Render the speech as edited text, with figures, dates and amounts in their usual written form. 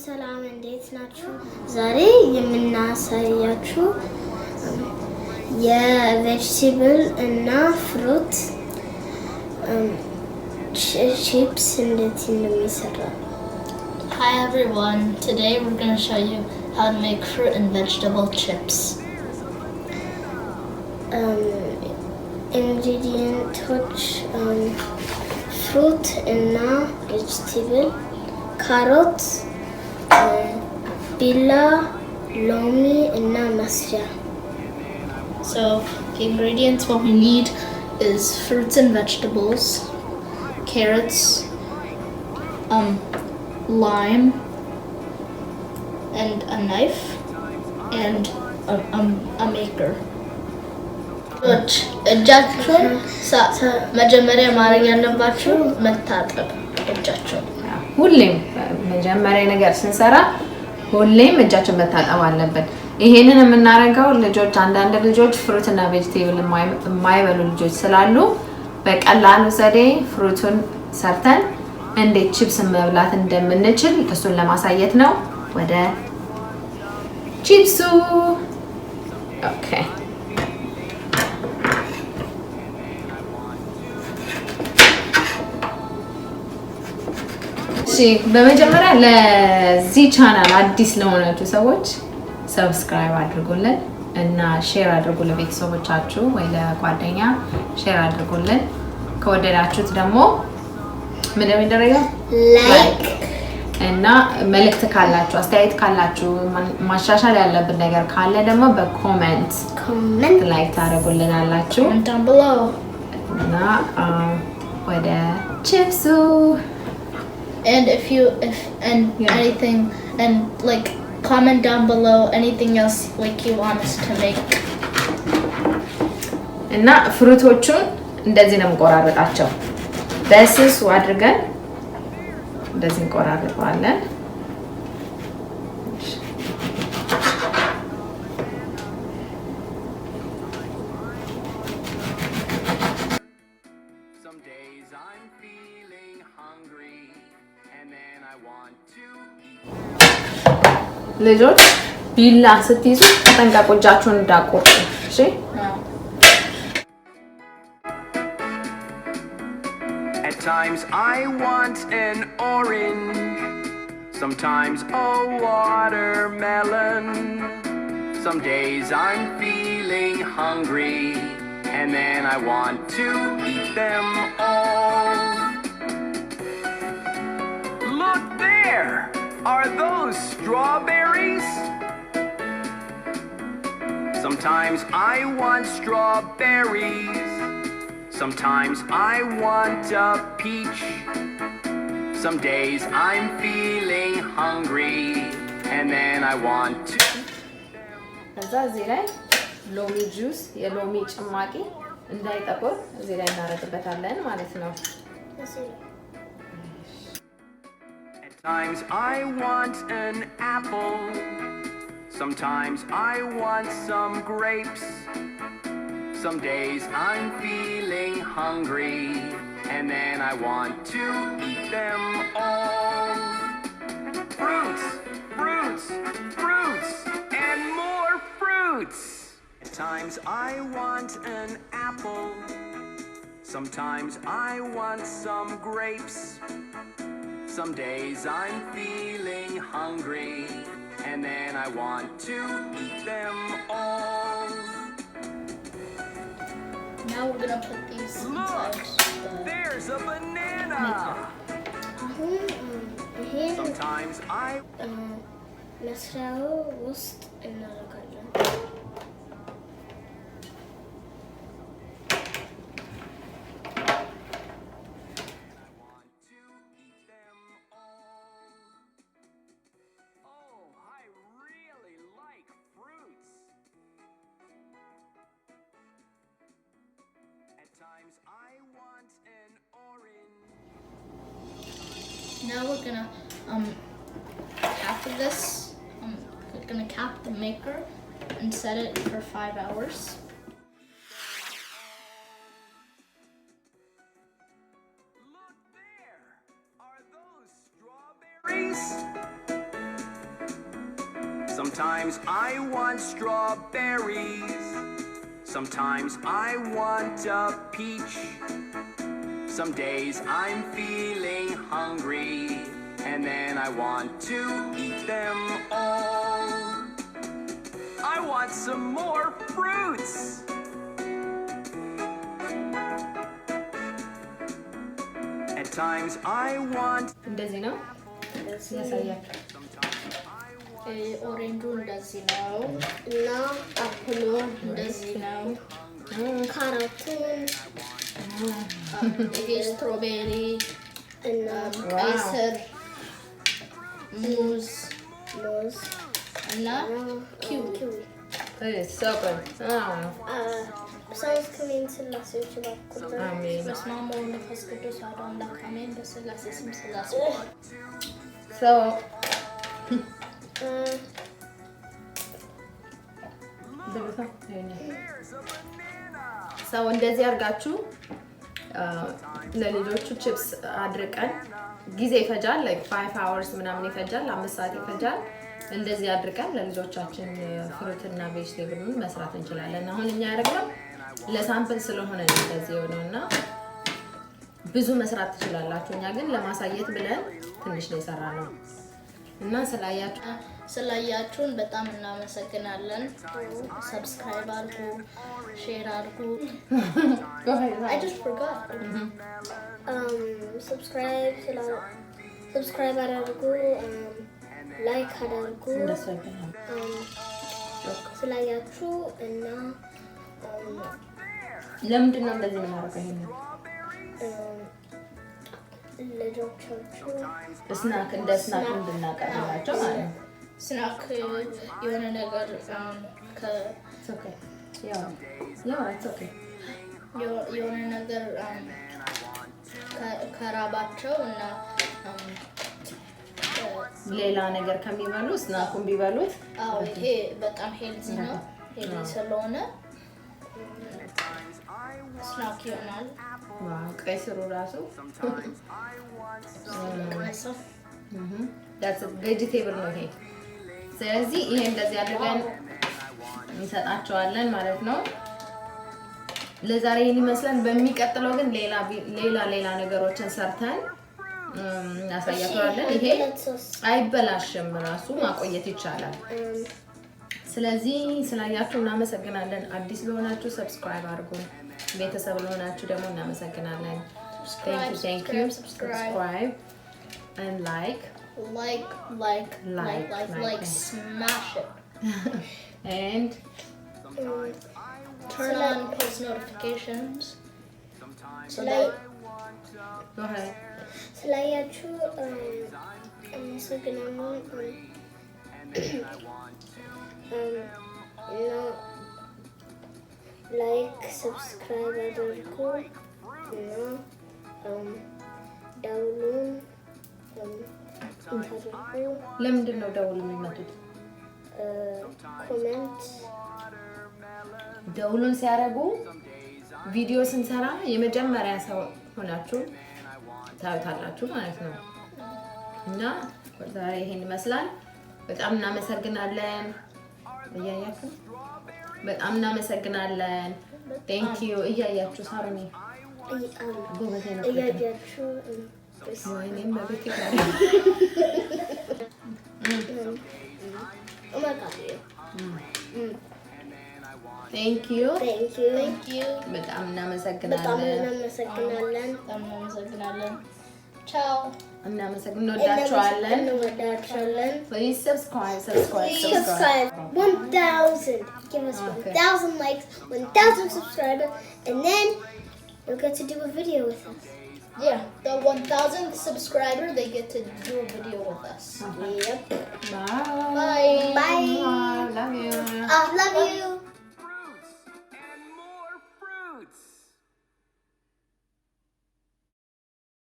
ሰላም እንዴት ናችሁ? ዛሬ የምናሳያችሁ የቬጅቴብል እና ፍሩት chips እንዴት እንደሚሰራ። Hi everyone, today we're going to show you how to make fruit and vegetable chips. Ingredients fruit እና vegetable, carrot, ቢላ፣ ሎሚ እና መስሪያ. So the ingredients what we need is fruits and vegetables, carrots, lime, and a knife, and a maker. እጃችሁን መጀመሪያ ማድረግ ያለባችሁ መታጠብ እጃችሁን። ሁሌም መጀመሪያ ነገር ስንሰራ ሁሌም እጃችን መታጠብ አለበት። ይሄንን የምናደርገው ልጆች አንዳንድ ልጆች ፍሩት እና ቬጂቴብል የማይበሉ ልጆች ስላሉ በቀላሉ ዘዴ ፍሩቱን ሰርተን እንዴት ቺፕስ መብላት እንደምንችል እሱን ለማሳየት ነው። ወደ ቺፕሱ። ኦኬ በመጀመሪያ ለዚህ ቻናል አዲስ ለሆናችሁ ሰዎች ሰብስክራይብ አድርጉልን እና ሼር አድርጉ ለቤተሰቦቻችሁ ወይ ለጓደኛ ሼር አድርጉልን። ከወደዳችሁት ደግሞ ምን እንደሚደረገው ላይክ እና መልእክት ካላችሁ አስተያየት ካላችሁ ማሻሻል ያለብን ነገር ካለ ደግሞ በኮሜንት ላይክ ታደርጉልናላችሁ down below እና ወደ ቺፕሱ. And if anything, and like comment down below anything else like you want us to make. እና ፍሩቶቹን እንደዚህ ነው እንቆራረጣቸው። በስሱ አድርገን እንደዚህ እንቆራረጣለን። ልጆች ቢላ ስትይዙ ተጠንቀቁ እጃችሁን እንዳቆርጡ። እሺ At times I want an orange, sometimes a watermelon. Some days I'm feeling hungry, and then I want to eat them all. Look there! Are those strawberries? Sometimes I want strawberries. Sometimes I want a peach. Some days I'm feeling hungry, and then I want to. ከዛ እዚህ ላይ ሎሚ ጁስ የሎሚ ጭማቂ እንዳይጠቁር እዚህ ላይ እናደርግበታለን ማለት ነው። Sometimes I want an apple. Sometimes I want some grapes. Some days I'm feeling hungry, and then I want to eat them all. Fruits, fruits, fruits, and more fruits. At times I want an apple. Sometimes I want some grapes. Some days I'm feeling hungry, and then I want to eat them all. Now we're going to put these inside. Look! There's a banana! Sometimes I መስሪያው ውስጥ እናደርጋለን። Now we're gonna cap this. We're gonna cap the maker and set it for 5 hours. Look there! Are those strawberries? Sometimes I want strawberries. Sometimes I want a peach. Some days I'm feeling hungry, and then I want to eat them all. I want some more fruits. At times I want እንደዚህ ነው ያሳያችሁ። ኦሬንጁ እንደዚህ ነው እና አፕሉ እንደዚህ ነው። ካሮቱን ይሄ ስትሮቤሪ እና ቀይ ስር ሙዝ እና ኪዊ It's so good. ሳንስክሪን ስላሴዎች ባኩል አሜን። በስመ አብ ወወልድ ወመንፈስ ቅዱስ አሐዱ አምላክ አሜን። በስላሴ ስም ስላሴ So ሰው እንደዚህ አድርጋችሁ ለልጆቹ ቺፕስ አድርቀን ጊዜ ይፈጃል like 5 hours ምናምን ይፈጃል 5 ሰዓት ይፈጃል። እንደዚህ አድርቀን ለልጆቻችን ፍሩት እና ቬጅቴብሉን መስራት እንችላለን። አሁን እኛ ያደረግነው ለሳምፕል ስለሆነ ነው እንደዚህ የሆነውና ብዙ መስራት ትችላላችሁ። እኛ ግን ለማሳየት ብለን ትንሽ ነው የሰራነው እና ስላያችሁን በጣም እናመሰግናለን። ሰብስክራይብ አድርጉ፣ ሼር አድርጉ። I just forgot. ሰብስክራይብ አድርጉ፣ ላይክ አድርጉ። ስላያችሁ እና ለምንድን ነው እንደዚህ የምናደርገው? ይሄንን ልጆቻችሁ ስናክ እንደ ስናክ እንድናቀርብላቸው ማለት ነው። ስናክ የሆነ ነገር የሆነ ነገር ከራባቸው እና ሌላ ነገር ከሚበሉ ስናኩን ቢበሉት ይሄ በጣም ሄልዚ ነው። ሄልዚ ስለሆነ ስናክ ይሆናል። ቀይ ስሩ ራሱ that's a vegetable ነው ይሄ። ስለዚህ ይሄ እንደዚህ አድርገን እንሰጣቸዋለን ማለት ነው። ለዛሬ ይሄን ይመስላል። በሚቀጥለው ግን ሌላ ነገሮችን ሰርተን እናሳያችኋለን። ይሄ አይበላሽም፣ ራሱ ማቆየት ይቻላል። ስለዚህ ስላያችሁ እናመሰግናለን። አዲስ ለሆናችሁ ሰብስክራይብ አድርጉ፣ ቤተሰብ ለሆናችሁ ደግሞ እናመሰግናለን። Thank you. Subscribe and like, smash it. And turn on post notifications. Go ahead. ስላያችሁ አመሰግናለሁ። እና ላይክ ሰብስክራይብ አድርጉ እና ደውሉን እንታደርጉ። ለምንድን ነው ደውል የሚመቱት? ኮሜንት ደውሉን ሲያደርጉ ቪዲዮ ስንሰራ የመጀመሪያ ሰው ሆናችሁ ታዩታላችሁ ማለት ነው። እና ዛሬ ይሄን ይመስላል። በጣም እናመሰግናለን። እያያችሁ በጣም እናመሰግናለን። Thank you። እያያችሁ ሳሩኒ እያያችሁ ወይኔም በቤት ይላል። Thank you። በጣም እናመሰግናለን። ቻው። እንወዳችኋለን። Please subscribe. 1,000. Give us 1,000 likes, 1,000 subscribers, and then you'll get to do a video with us. Yeah, the 1,000th subscriber, they get to do a video with us. Yep. Bye. Bye. Bye. Love you. Love you.